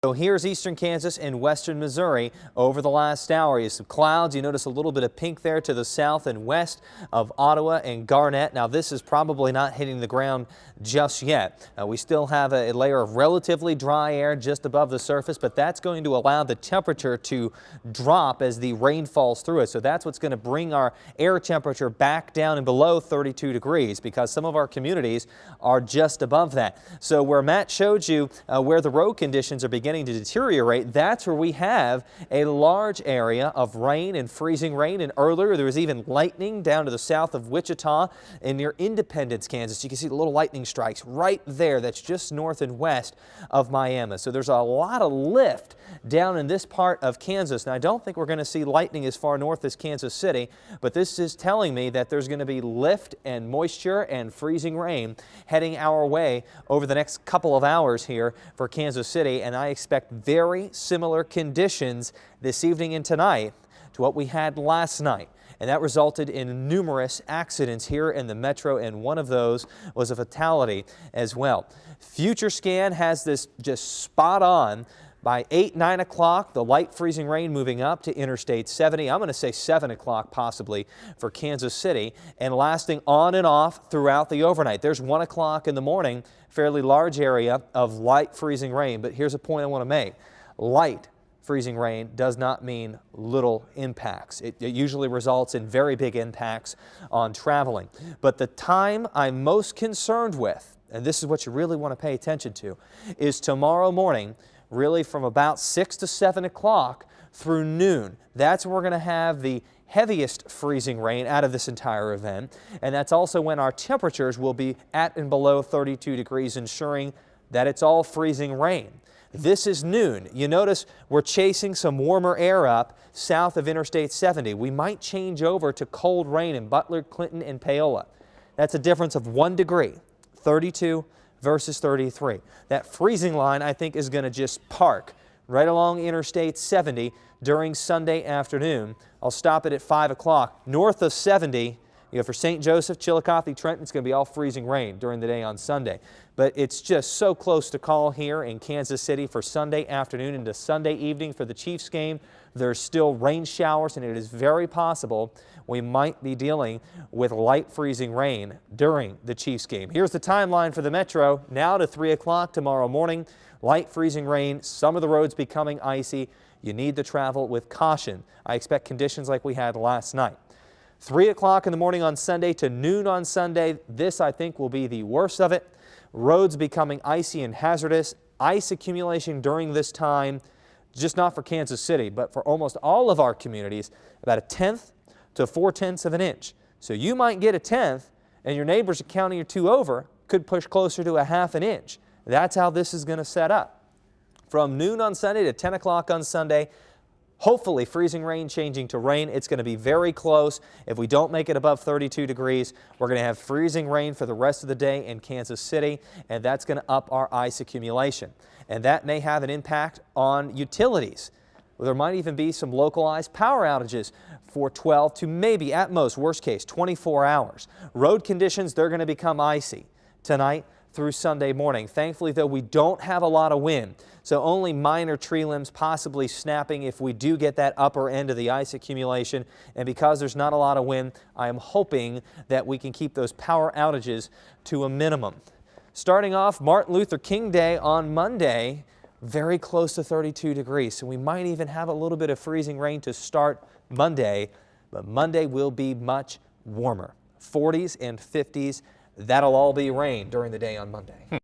So here's eastern Kansas and western Missouri over the last hour. You have some clouds. You notice a little bit of pink there to the south and west of Ottawa and Garnett. Now this is probably not hitting the ground just yet. We still have a layer of relatively dry air just above the surface, but that's going to allow the temperature to drop as the rain falls through it. So that's what's going to bring our air temperature back down and below 32 degrees because some of our communities are just above that. So where Matt showed you where the road conditions are beginning to deteriorate, that's where we have a large area of rain and freezing rain. And earlier there was even lightning down to the south of Wichita and near Independence, Kansas. You can see the little lightning strikes right there. That's just north and west of Miami. So there's a lot of lift down in this part of Kansas. Now I don't think we're going to see lightning as far north as Kansas City, but this is telling me that there's going to be lift and moisture and freezing rain heading our way over the next couple of hours here for Kansas City, and I expect very similar conditions this evening and tonight to what we had last night. And that resulted in numerous accidents here in the metro, and one of those was a fatality as well. FutureScan has this just spot on. By 8, 9 o'clock, the light freezing rain moving up to Interstate 70. I'm going to say 7 o'clock possibly for Kansas City, and lasting on and off throughout the overnight. There's 1 o'clock in the morning, fairly large area of light freezing rain. But here's a point I want to make. Light freezing rain does not mean little impacts. It usually results in very big impacts on traveling. But the time I'm most concerned with, and this is what you really want to pay attention to, is tomorrow morning, really from about 6 to 7 o'clock through noon. That's when we're going to have the heaviest freezing rain out of this entire event. And that's also when our temperatures will be at and below 32 degrees, ensuring that it's all freezing rain. This is noon. You notice we're chasing some warmer air up south of Interstate 70. We might change over to cold rain in Butler, Clinton, and Paola. That's a difference of 1 degree, 32 versus 33. That freezing line, I think, is going to just park right along Interstate 70 during Sunday afternoon. I'll stop it at 5 o'clock. North of 70, for St. Joseph, Chillicothe, Trenton, it's going to be all freezing rain during the day on Sunday. But it's just so close to call here in Kansas City for Sunday afternoon into Sunday evening for the Chiefs game. There's still rain showers, and it is very possible we might be dealing with light freezing rain during the Chiefs game. Here's the timeline for the metro. Now to 3 o'clock tomorrow morning. Light freezing rain, some of the roads becoming icy. You need to travel with caution. I expect conditions like we had last night. 3 o'clock in the morning on Sunday to noon on Sunday. This, I think, will be the worst of it. Roads becoming icy and hazardous. Ice accumulation during this time, just not for Kansas City, but for almost all of our communities, about 1/10 to 4/10 of an inch. So you might get 1/10, and your neighbors a county or two over could push closer to 1/2 an inch. That's how this is going to set up. From noon on Sunday to 10 o'clock on Sunday, hopefully freezing rain changing to rain. It's going to be very close. If we don't make it above 32 degrees, we're going to have freezing rain for the rest of the day in Kansas City, and that's going to up our ice accumulation. And that may have an impact on utilities. There might even be some localized power outages for 12 to maybe, at most, worst case, 24 hours. Road conditions, they're going to become icy tonight through Sunday morning. Thankfully, though, we don't have a lot of wind, so only minor tree limbs possibly snapping if we do get that upper end of the ice accumulation. And because there's not a lot of wind, I am hoping that we can keep those power outages to a minimum. Starting off Martin Luther King Day on Monday, very close to 32 degrees. So we might even have a little bit of freezing rain to start Monday, but Monday will be much warmer. 40s and 50s. That'll all be rain during the day on Monday.